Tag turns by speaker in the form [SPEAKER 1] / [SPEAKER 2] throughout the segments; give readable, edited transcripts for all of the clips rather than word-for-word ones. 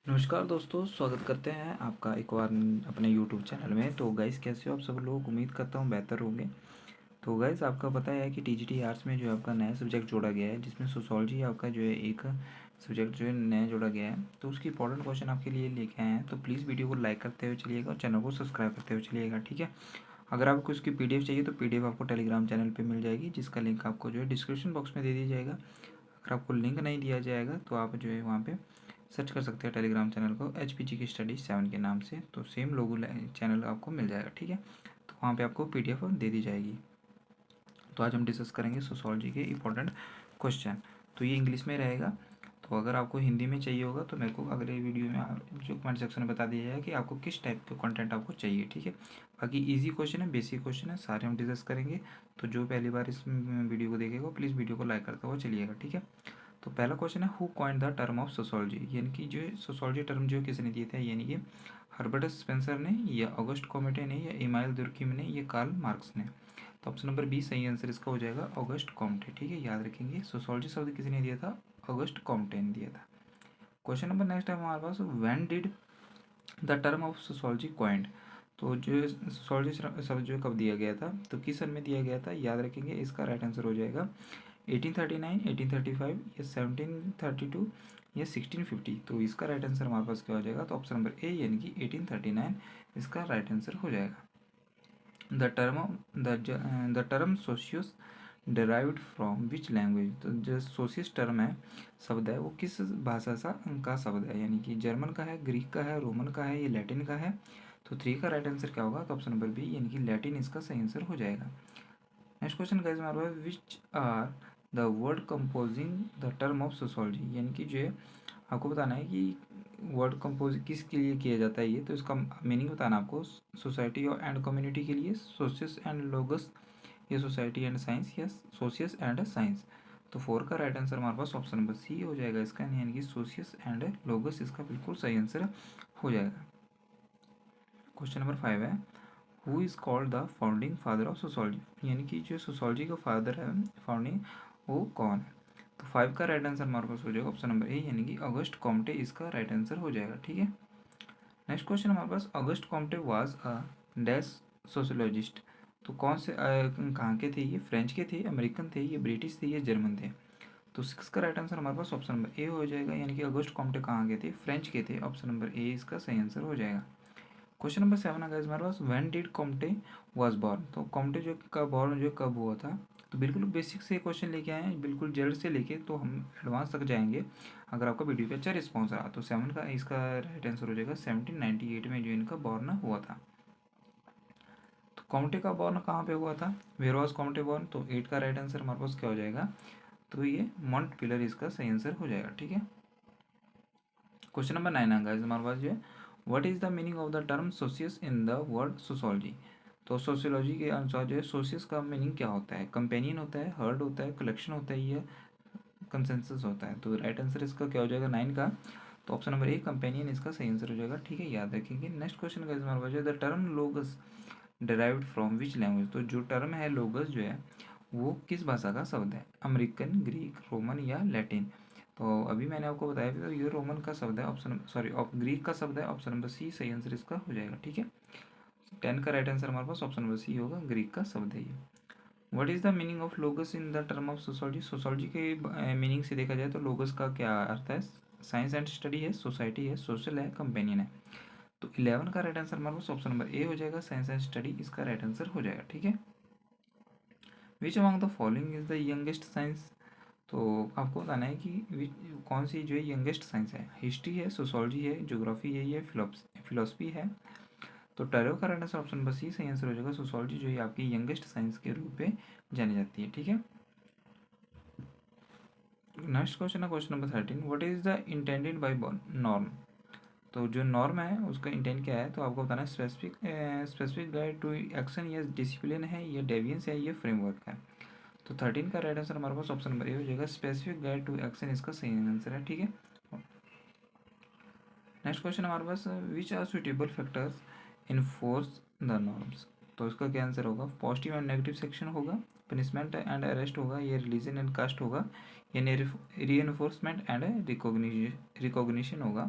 [SPEAKER 1] नमस्कार दोस्तों, स्वागत करते हैं आपका एक बार अपने यूट्यूब चैनल में। तो गाइस, कैसे हो आप सब लोग? उम्मीद करता हूँ बेहतर होंगे। तो गाइस, आपका पता है कि टीजीटी आर्ट्स में जो है आपका नया सब्जेक्ट जोड़ा गया है, जिसमें सोशोलॉजी आपका जो है एक सब्जेक्ट जो है नया जोड़ा गया है। तो उसकी इंपॉर्टेंट क्वेश्चन आपके लिए लेके आए हैं। तो प्लीज़ वीडियो को लाइक करते हुए चलिएगा और चैनल को सब्सक्राइब करते हुए चलिएगा, ठीक है। अगर आपको इसकी पीडीएफ चाहिए तो पीडीएफ आपको टेलीग्राम चैनल पर मिल जाएगी, जिसका लिंक आपको जो है डिस्क्रिप्शन बॉक्स में दे दिया जाएगा। अगर आपको लिंक नहीं दिया जाएगा तो आप जो है वहाँ पे सर्च कर सकते हैं टेलीग्राम चैनल को HPG की स्टडी 7 के नाम से। तो सेम लोगो चैनल आपको मिल जाएगा, ठीक है। तो वहाँ पे आपको पीडीएफ दे दी जाएगी। तो आज हम डिस्कस करेंगे सोशोलॉजी के इंपॉर्टेंट क्वेश्चन। तो ये इंग्लिश में रहेगा। तो अगर आपको हिंदी में चाहिए होगा तो मेरे को अगले वीडियो में जो कमेंट सेक्शन में बता दिया जाएगा कि आपको किस टाइप का कंटेंट आपको चाहिए, ठीक है। बाकी इजी क्वेश्चन है, बेसिक क्वेश्चन है, सारे हम डिस्कस करेंगे। तो जो पहली बार इस वीडियो को देखेगा प्लीज़ वीडियो को लाइक करते हुए चलिएगा, ठीक है। तो पहला क्वेश्चन है, who coined the term of sociology, यानी कि जो सोशोलॉजी टर्म जो किसने दिए थे, यानी कि हर्बर्ट स्पेंसर ने, या ऑगस्ट कॉमेटे ने, या इमाइल दुर्किम ने, या कार्ल मार्क्स ने। तो ऑप्शन नंबर बी सही आंसर इसका हो जाएगा, ऑगस्ट कॉम्टे, ठीक है। याद रखेंगे, सोशोलॉजी शब्द किसने दिया था? ऑगस्ट कॉम्टे ने दिया था। क्वेश्चन नंबर नेक्स्ट है हमारे पास, when did the term of sociology coined. तो जो सोशोलॉजी शब्द जो कब दिया गया था, तो किस सन में दिया गया था? याद रखेंगे, इसका राइट आंसर हो जाएगा 1839, 1835, या 1732, या 1650। तो इसका राइट आंसर हमारे पास क्या हो जाएगा? तो ऑप्शन नंबर ए यानी कि 1839 इसका राइट आंसर हो जाएगा। The term socius derived from which language. तो जो सोशियस टर्म है, शब्द है, वो किस भाषा का शब्द है? यानी कि जर्मन का है, ग्रीक का है, रोमन का है, या लैटिन का है। तो 3 का राइट आंसर क्या होगा? तो ऑप्शन नंबर बी यानी कि लैटिन इसका सही आंसर हो जाएगा। नेक्स्ट क्वेश्चन गाइस हमारे पास, which are the word composing the term of sociology. यानी कि जो है आपको बताना है कि वर्ड कंपोज किसके लिए किया जाता है ये। तो इसका मीनिंग बताना आपको, सोसाइटी और एंड कम्युनिटी के लिए, सोशियस एंड लोगस, या सोसाइटी एंड साइंस, या सोशियस एंड साइंस। तो 4 का राइट आंसर हमारे पास ऑप्शन नंबर सी हो जाएगा इसका, यानी कि सोशियस एंड लोगस इसका बिल्कुल सही आंसर हो जाएगा। क्वेश्चन नंबर 5 है, who is called the founding father of sociology. यानी कि जो सोशोलॉजी का फादर है, फाउंडिंग, वो कौन है? तो 5 का राइट आंसर हमारे पास हो जाएगा ऑप्शन नंबर ए, यानी कि ऑगस्ट कॉम्टे इसका राइट आंसर हो जाएगा, ठीक है। नेक्स्ट क्वेश्चन हमारे पास, August Comte was a dash sociologist. तो कौन से कहाँ के थे ये? फ्रेंच के थे, अमेरिकन थे, ये ब्रिटिश थे, ये जर्मन थे। तो 6 का राइट आंसर हमारे पास ऑप्शन नंबर ए हो जाएगा, यानी कि ऑगस्ट कॉम्टे कहाँ के थे? फ्रेंच के थे। ऑप्शन नंबर ए इसका सही आंसर हो जाएगा। क्वेश्चन नंबर 7 आ गया हमारे पास, when did Comte was born. तो कॉम्टे जो का बॉर्न जो कब हुआ था? तो बिल्कुल बेसिक से क्वेश्चन लेके आए हैं, बिल्कुल जल्द से लेके तो हम एडवांस तक जाएंगे। अगर आपका वीडियो पे अच्छा रिस्पॉन्स रहा तो 7 का इसका राइट आंसर हो जाएगा, 1798 में जो इनका बॉर्न हुआ था। तो कॉम्टे का बॉर्न कहाँ पे हुआ था? Where was Comte born. तो 8 का राइट आंसर हमारे पास क्या हो जाएगा? तो ये मॉन्ट पिलर इसका सही आंसर हो जाएगा, ठीक है। क्वेश्चन नंबर 9 आएगा हमारे पास जो है, what is the meaning of the term socius in the word sociology. तो सोशियोलॉजी के अनुसार जो है सोशियस का मीनिंग क्या होता है? कंपेनियन होता है, हर्ड होता है, कलेक्शन होता है, या कंसेंसस होता है। तो राइट आंसर इसका क्या हो जाएगा 9 का? तो ऑप्शन नंबर ए कंपेनियन इसका सही आंसर हो जाएगा, ठीक है। याद रखेंगे। नेक्स्ट क्वेश्चन का हमारे पास the term logos derived from which language. तो जो टर्म है लोगस जो है वो किस भाषा का शब्द है? अमेरिकन, ग्रीक, रोमन, या लैटिन। तो अभी मैंने आपको बताया था, ये रोमन का शब्द है, ऑप्शन सॉरी ग्रीक का शब्द है। ऑप्शन नंबर सी सही आंसर इसका हो जाएगा, ठीक है। 10 का राइट आंसर हमारे पास ऑप्शन नंबर सी होगा, ग्रीक का शब्द है ये। What is the meaning of लोगस in the term of sociology. Sociology के मीनिंग से देखा जाए तो लोगस का क्या अर्थ है? साइंस एंड स्टडी है, सोसाइटी है, सोशल है, कंपेनियन है। तो 11 का राइट आंसर हमारे पास ऑप्शन नंबर ए हो जाएगा, साइंस एंड स्टडी इसका राइट आंसर हो जाएगा, ठीक है। Which among the following is the youngest science. तो आपको बताना है कि कौन सी जो है यंगेस्ट साइंस है? हिस्ट्री है, सोशोलॉजी है, ज्योग्राफी है, ये फिलोसफी है। तो टैरो का right answer option number C सही आंसर हो जाएगा। सोशोलॉजी जो है आपकी यंगेस्ट साइंस के रूप में जानी जाती है, ठीक है। नेक्स्ट क्वेश्चन है question number 13, what is the intended by norm. तो जो नॉर्म है उसका इंटेंट क्या है? तो आपको बताना है, स्पेसिफिक गाइड टू एक्शन, या डिसिप्लिन है, या डेविएंस है, या फ्रेमवर्क है। तो 13 का राइट आंसर हमारे पास ऑप्शन नंबर ए हो जाएगा, स्पेसिफिक गाइड टू एक्शन इसका सही आंसर है, ठीक है। नेक्स्ट क्वेश्चन हमारे पास, which are suitable factors enforce the norms. तो इसका क्या आंसर होगा? पॉजिटिव एंड नेगेटिव सेक्शन होगा, पनिशमेंट एंड अरेस्ट होगा, ये रिलीजन एंड कास्ट होगा, या री एनफोर्समेंट एंड रिकॉग्निशन होगा।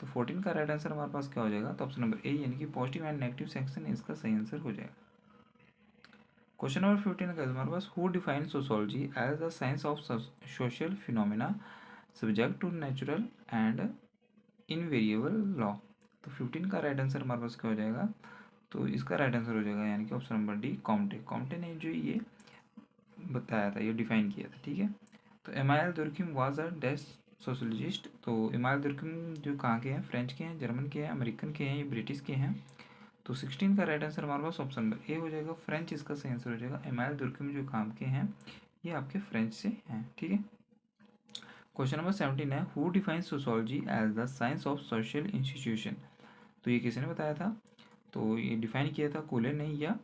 [SPEAKER 1] तो 14 का राइट आंसर हमारे पास क्या हो जाएगा, तो ऑप्शन नंबर ए यानी कि पॉजिटिव एंड नेगेटिव सेक्शन इसका सही आंसर हो जाएगा। क्वेश्चन नंबर 15 का हमारे पास, who define sociology as the science of social phenomena subject to natural and invariable law. तो 15 का राइट आंसर हमारे पास क्या हो जाएगा, तो इसका राइट आंसर हो जाएगा यानी कि option number D Comte. Comte ने जो ये बताया था, ये डिफाइन किया था, ठीक है। तो Emmanuel Durkheim was a dash socialist. तो इमानुएल दुर्खिम जो कहाँ के हैं, फ्रेंच के हैं, जर्मन के हैं, अमेरिकन के हैं, ये ब्रिटिश के हैं। तो 16 का राइट आंसर हमारे पास ऑप्शन नंबर ए हो जाएगा, फ्रेंच इसका सही आंसर हो जाएगा। इमानुएल दुर्खिम जो काम के हैं ये आपके फ्रेंच से हैं, ठीक है। क्वेश्चन नंबर 17 है, who defines sociology as the science of social institution. तो ये किसने बताया था, तो ये डिफाइन किया था कोले ने या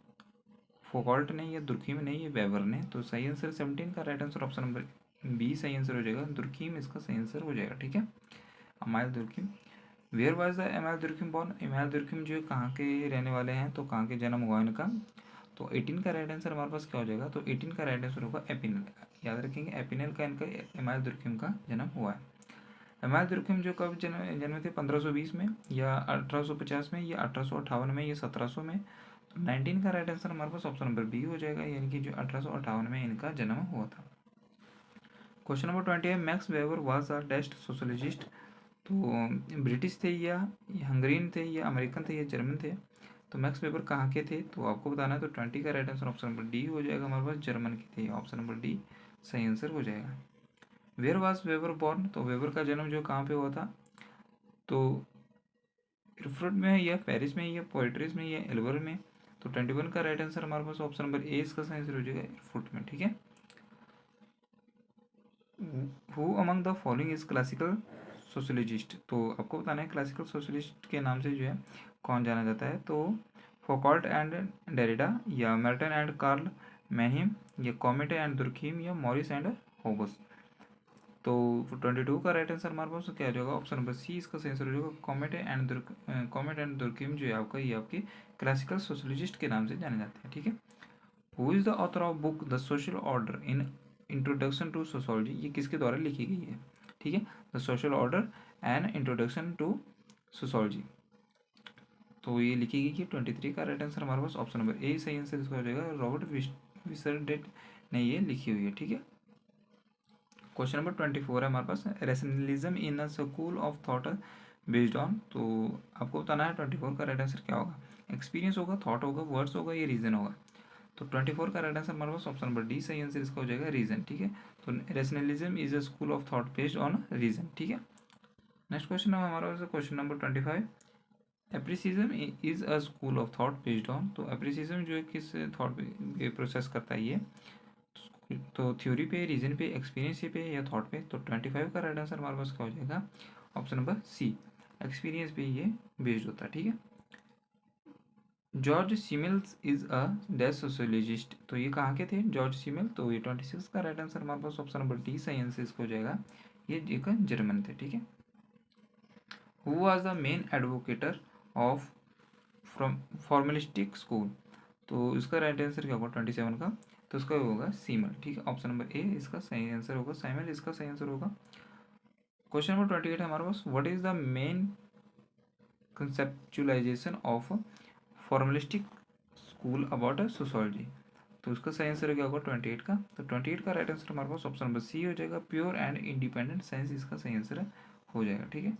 [SPEAKER 1] फोकॉल्ट ने या दुर्खीम ने या वेबर ने। तो सही आंसर 17 का right answer option number B सही आंसर हो जाएगा, दुर्खीम इसका सही आंसर हो जाएगा, ठीक है। Emmanuel Durkheim, where was the Emmanuel Durkheim born. Emmanuel Durkheim जो कहाँ के रहने वाले हैं, तो कहाँ के जन्म हुआ इनका, तो 18 का राइट आंसर हमारे पास क्या हो जाएगा, तो 18 का राइट आंसर होगा एपिनल। याद रखेंगे एपिनल का इनका इमानुएल दुर्खिम का जन्म हुआ है। इमानुएल दुर्खिम जो कब जन्मे थे, 1520 में या 1850 में या 1858 में या 1700 में। तो 19 का राइट आंसर हमारे पास ऑप्शन नंबर बी हो जाएगा, यानी कि जो 1858 में इनका जन्म हुआ था। क्वेश्चन नंबर 20 है, max weber was a dash socialist. तो ब्रिटिश थे या हंगरीन थे या अमेरिकन थे या जर्मन थे। तो मैक्स वेबर कहाँ के थे, तो आपको बताना है। तो 20 का right answer option number D हो जाएगा हमारे पास, जर्मन के थे, ऑप्शन नंबर डी सही आंसर हो जाएगा। Where was Weber born. तो वेबर का जन्म जो कहाँ पे हुआ था, तो इरफ्रुट में है या पेरिस में या पोइट्रीज में या एल्बर में। तो 21 का राइट आंसर हमारे पास ऑप्शन नंबर ए इसका सही आंसर हो जाएगा, इरफ्रुट में, ठीक है। Who among the following is classical socialist. तो आपको बताना है क्लासिकल सोशलिस्ट के नाम से जो है कौन जाना जाता है। तो फोकॉल्ट एंड डेरिडा या मेर्टन एंड कार्ल मैनहिम या कॉमेटे एंड दुर्खीम या मॉरिस एंड होबस। तो 22 का राइट आंसर हमारे पास क्या हो जाएगा, ऑप्शन नंबर सी इसका सही आंसर हो जाएगा, कॉमेट एंड दुर्खीम जो है आपका, ये आपके क्लासिकल सोशलिस्ट के नाम से जाने जाते हैं, ठीक है। Who is the author of book the social order in introduction to sociology. ये किसके द्वारा लिखी गई है, ठीक है, the social order and introduction to sociology. तो ये लिखी गई है। 23 का राइट आंसर हमारे पास ऑप्शन नंबर ए सही आंसर इसका हो जाएगा, रॉबर्ट विसरडेट ने ये लिखी हुई है, ठीक है। क्वेश्चन नंबर 24 है हमारे पास, rationalism in a school of thought based on. तो आपको बताना है 24 का राइट आंसर क्या होगा, एक्सपीरियंस होगा, थॉट होगा, वर्ड्स होगा, ये रीजन होगा। तो 24 का राइट आंसर हमारे पास ऑप्शन नंबर डी सही आंसर इसका हो जाएगा, रीजन, ठीक है। तो rationalism is a school of thought based on reason, ठीक है। नेक्स्ट क्वेश्चन है हमारे पास question number 25, empiricism is a school of thought based on. तो एप्रिसिज्म जो है किस थॉट पे प्रोसेस करता है ये, तो थ्योरी पे, रीजन पे, एक्सपीरियंस पे या थॉट पे। तो 25 का राइट आंसर हमारे पास क्या हो जाएगा, ऑप्शन नंबर सी, एक्सपीरियंस पे ये बेस्ड होता है, ठीक है। George Simmel's is a dash sociologist. तो ये कहाँ के थे जॉर्ज सिमिल, तो ये 26 का राइट आंसर हमारे पास ऑप्शन नंबर डी सही आंसर इसको हो जाएगा, ये एक जर्मन थे, ठीक है। Who was the main advocator of from formalistic school. तो इसका राइट आंसर क्या होगा 27 का, तो इसका होगा सीमल, ठीक है, ऑप्शन नंबर ए इसका सही आंसर होगा, साइमल इसका सही आंसर होगा। क्वेश्चन नंबर 28 है हमारे पास, what is the main conceptualization of formalistic school about sociology. तो उसका सही आंसर क्या होगा 28 का। तो 28 का राइट आंसर हमारे पास ऑप्शन नंबर सी हो जाएगा, प्योर एंड इंडिपेंडेंट साइंस इसका सही आंसर हो जाएगा, ठीक है।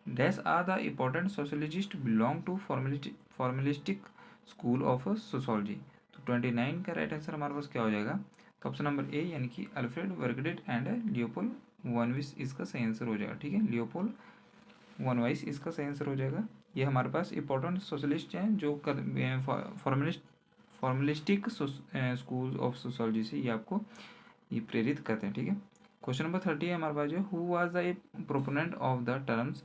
[SPEAKER 1] Dash are the important sociologist belong to formalistic school of sociology. तो 29 का राइट आंसर हमारे पास क्या हो जाएगा, तो ऑप्शन नंबर ए यानी कि अल्फ्रेड वर्गडेट एंड लियोपोल वनविस इसका सही आंसर हो जाएगा, ठीक है, लियोपोल वनवाइस इसका सही आंसर हो जाएगा। ये हमारे पास इंपॉर्टेंट सोशलिस्ट हैं जो फॉर्मलिस्टिक स्कूल ऑफ सोशोलॉजी से ये आपको ये प्रेरित करते हैं, ठीक है। क्वेश्चन नंबर 30 है हमारे पास जो, who was the proponent of the terms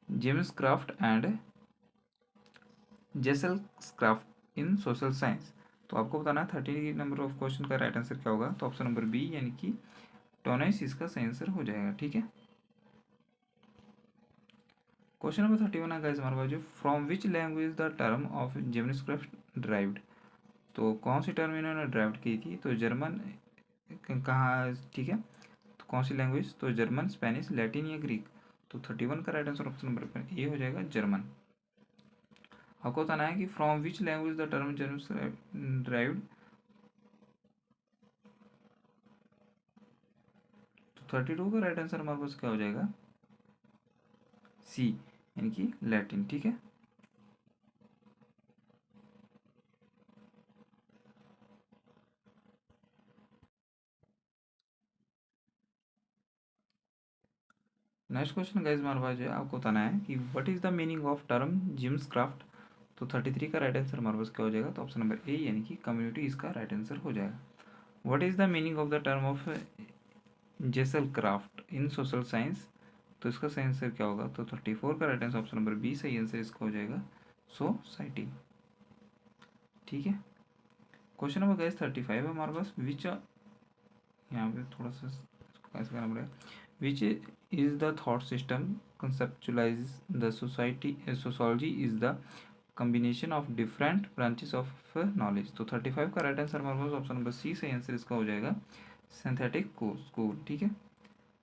[SPEAKER 1] Gemeinschaft and Gesellschaft in social science. तो आपको बताना है 30 नंबर ऑफ क्वेश्चन का राइट आंसर क्या होगा, तो ऑप्शन नंबर बी यानी कि टोनाइस इसका सही आंसर हो जाएगा, ठीक है। क्वेश्चन नंबर 31 है गाइस हमारे पास जो, from which language the term of Gemeinschaft derived. तो कौन सी टर्म इन्होंने ड्राइव की थी, तो जर्मन कहाँ, ठीक है, तो कौन सी लैंग्वेज, तो जर्मन, स्पेनिश, लैटिन या ग्रीक। तो 31 का right answer option number A हो जाएगा जर्मन। आपको बताना है कि from which language the term German derived. तो 32 का राइट आंसर हमारे पास क्या हो जाएगा, सी, यानी कि लैटिन। ठीक है, नेक्स्ट क्वेश्चन गाइस हमारे पास जो है आपको बताना है कि what is the meaning of term जिम्स क्राफ्ट। तो 33 का राइट आंसर हमारे पास क्या हो जाएगा, तो ऑप्शन नंबर ए यानी कि कम्युनिटी इसका राइट आंसर हो जाएगा। What is the meaning of the term of Gesellschaft in social science. तो इसका सही आंसर क्या होगा, तो 34 का right answer option number B सही आंसर इसका हो जाएगा सोसाइटी। ठीक है, क्वेश्चन नंबर गाइस 35 है हमारे पास, विच, यहाँ पे थोड़ा सा ऐसा करना पड़ेगा, विच is the thought system conceptualise the society. Sociology is the combination of different branches of knowledge. तो 35 का राइट आंसर हमारे पास ऑप्शन नंबर सी सही आंसर इसका हो जाएगा सिंथेटिक स्कूल। ठीक है,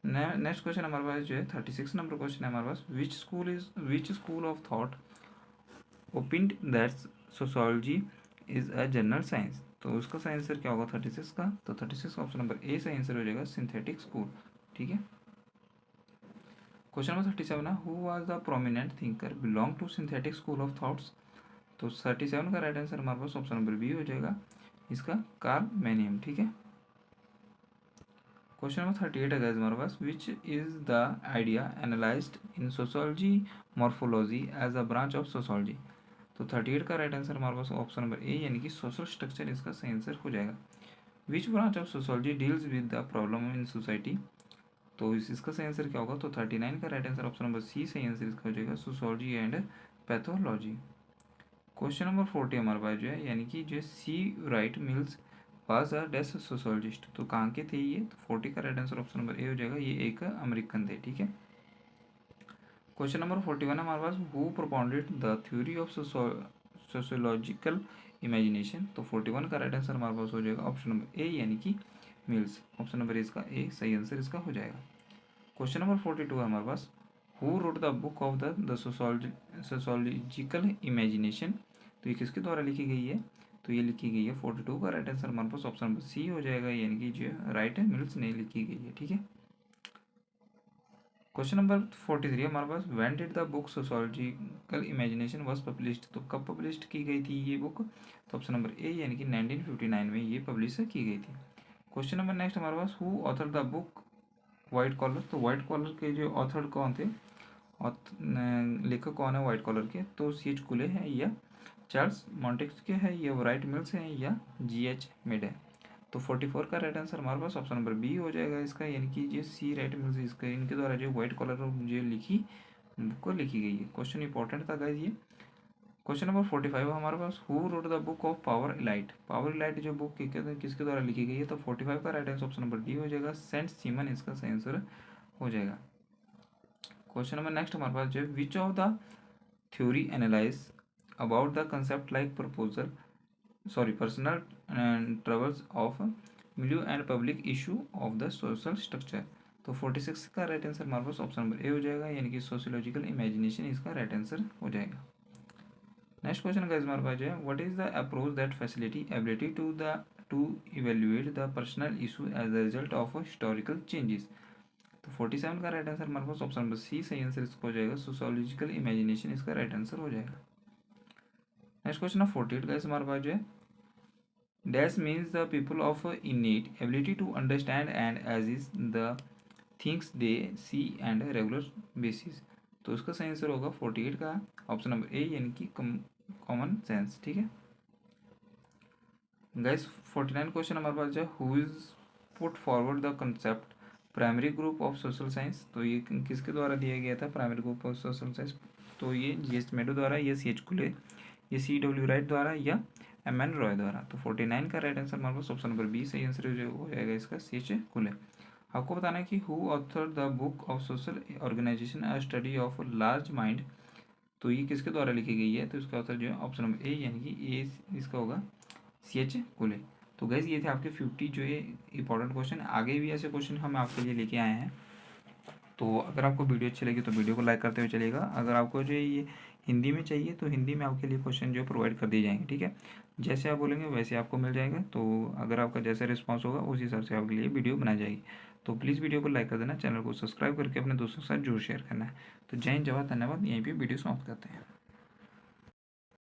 [SPEAKER 1] नेक्स्ट क्वेश्चन हमारे पास जो है 36 नंबर क्वेश्चन है हमारे पास, which school of thought opined that sociology is a general science. तो उसका सही आंसर क्या होगा 36 का, तो 36 का ऑप्शन नंबर ए सही आंसर हो जाएगा सिंथेटिक स्कूल। ठीक है, क्वेश्चन नंबर 37 है, who was the prominent thinker belong to synthetic school of thoughts. तो 37 का राइट आंसर हमारे पास ऑप्शन नंबर बी हो जाएगा इसका कार्ल मैनियम। ठीक है, क्वेश्चन नंबर 38 है गाइस हमारे पास, which is the idea analysed in sociology morphology as a branch of sociology. तो 38 का राइट आंसर हमारे पास ऑप्शन नंबर ए यानी कि सोशल स्ट्रक्चर इसका सही आंसर हो जाएगा। Which branch of sociology deals with the problem in society. तो इसका सही आंसर क्या होगा, तो 39 का right answer option number C सही आंसर इसका हो जाएगा sociology and pathology. Question number 40 हमारे पास जो है, यानी कि जो C Wright Mills was a dash sociologist. तो कहाँ के थे ये, तो 40 का right answer option number A हो जाएगा, ये एक अमेरिकन थे। ठीक है, क्वेश्चन नंबर 41 हमारे पास, who propounded the theory of sociological imagination. तो 41 का राइट आंसर हमारे पास हो जाएगा ऑप्शन नंबर ए यानी कि मिल्स। ऑप्शन नंबर इसका ए सही आंसर इसका हो जाएगा। क्वेश्चन नंबर 42 है हमारे पास, who wrote the book of the sociological imagination. तो ये किसके द्वारा लिखी गई है, तो ये लिखी गई है 42 का राइट आंसर हमारे पास ऑप्शन नंबर सी हो जाएगा, यानी कि जो राइट है मिल्स ने लिखी गई है। ठीक है, क्वेश्चन नंबर 43 हमारे पास, when did the book sociological imagination was published. तो कब पब्लिश की गई थी ये बुक, तो ऑप्शन नंबर ए यानी कि 1959 में ये पब्लिश की गई थी। क्वेश्चन नंबर नेक्स्ट हमारे पास, who author the book white collar. तो वाइट कॉलर के जो ऑथर कौन थे, लेखक कौन है वाइट कॉलर के, तो सी एच कुले हैं या चार्ल्स मॉन्टेक्स के हैं या राइट मिल्स हैं या जी एच मिड है। तो 44 का राइट आंसर हमारे पास ऑप्शन नंबर बी हो जाएगा इसका, यानी कि ये सी राइट मिल्स इसका, इनके द्वारा जो व्हाइट कॉलर जो लिखी बुक को लिखी गई है। क्वेश्चन इंपॉर्टेंट था गाइस ये। क्वेश्चन नंबर 45 हमारे पास, who wrote the book of power elite. Power elite जो बुक किसके द्वारा लिखी गई है, तो 45 का right answer option number D हो जाएगा, सेंट सीमन इसका सही आंसर हो जाएगा। क्वेश्चन नंबर नेक्स्ट हमारे पास जो है, which of the theory analyse about the concept like proposal sorry personal troubles of milieu and public issue of the social structure. तो 46 का राइट आंसर हमारे पास ऑप्शन नंबर ए हो जाएगा, यानी कि सोशियोलॉजिकल इमेजिनेशन इसका राइट आंसर हो जाएगा। नेक्स्ट क्वेश्चन का हमारे पास जो है, what is the approach that facility ability to evaluate the personal issue as the result of historical changes. तो 47 का राइट आंसर हमारे पास ऑप्शन नंबर सी सही आंसर इसका हो जाएगा, सोशियोलॉजिकल इमेजिनेशन इसका राइट आंसर हो जाएगा। नेक्स्ट क्वेश्चन ऑफ 48 का हमारे पास जो है, dash means the people of innate ability to understand and as is the things they see and regular basis. तो उसका सही आंसर होगा 48 का ऑप्शन नंबर ए यानी कि कॉमन सेंस। ठीक है गाइस, 49 क्वेश्चन हमारे पास है, who is put forward the concept primary group of social science. तो ये किसके द्वारा दिया गया था primary group of social science, तो ये जी एस मेडो द्वारा, या सी एच कुले, ये सी डब्ल्यू राइट द्वारा, या एम एन रॉय द्वारा। तो 49 का राइट आंसर हमारे पास ऑप्शन नंबर बी सही आंसर हो जाएगा इसका, सी एच कुले। आपको बताना है कि who author the book of social organization a study of large mind. तो ये किसके द्वारा लिखी गई है, तो इसका ऑथर जो है ऑप्शन नंबर ए यानी कि ए इसका होगा, सी एच कुले। तो गैस ये थे आपके 50 जो है इंपॉर्टेंट क्वेश्चन, आगे भी ऐसे क्वेश्चन हम आपके लिए लेके आए हैं। तो अगर आपको वीडियो अच्छी लगी तो वीडियो को लाइक करते हुए चलिएगा। अगर आपको जो ये हिंदी में चाहिए तो हिंदी में आपके लिए क्वेश्चन जो प्रोवाइड कर दिए जाएंगे, ठीक है। जैसे आप बोलेंगे वैसे आपको मिल जाएगा। तो अगर आपका जैसा रिस्पॉन्स होगा उस हिसाब से आपके लिए वीडियो बनाई जाएगी। तो प्लीज़ वीडियो को लाइक कर देना, चैनल को सब्सक्राइब करके अपने दोस्तों के साथ जरूर शेयर करना है। तो जय हिंद, जवाहर, धन्यवाद। यहीं पर वीडियो समाप्त करते हैं।